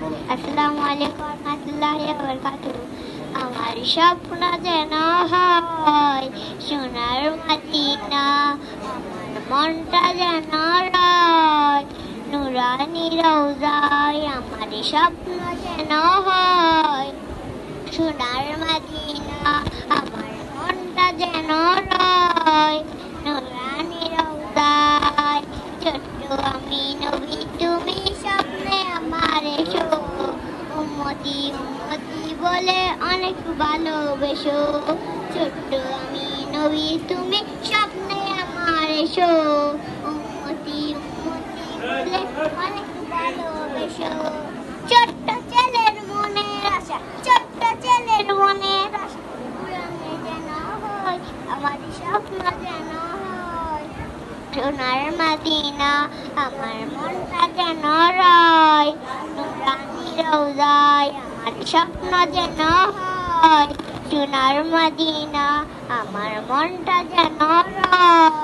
আসসালামু আলাইকুম রহমতুল্লাহি ওয়া বারাকাতুহু। আমার স্বপ্ন যেন হয় সোনার মদিনা, আমার মনটা যেন রয় নুরানি রওজায়। আমার স্বপ্ন যেন হয় সোনার মদিনা, আমার মনটা যেন রয় নুরানি রওজায়। ছোট্ট আমি নবী তুমি স্বপ্নে আমার এসো, উম্মতি উম্মতি বলে অনেক ভালোবেসো। ছোট্ট আমি নবী তুমি স্বপ্নে আমার এসো, উম্মতি উম্মতি বলে অনেক ভালোবেসো। ছোট্ট ছেলের মনের আশা, ছোট্ট ছেলের মনের আশা পূরণে যেন হয়, আমার স্বপ্ন যেন হয় সোনার মদিনা, আমার মনটা যেন রয় নুরানি রওজায়। আমার স্বপ্ন যেন হয় সোনার মদিনা, আমার মনটা যেন রয়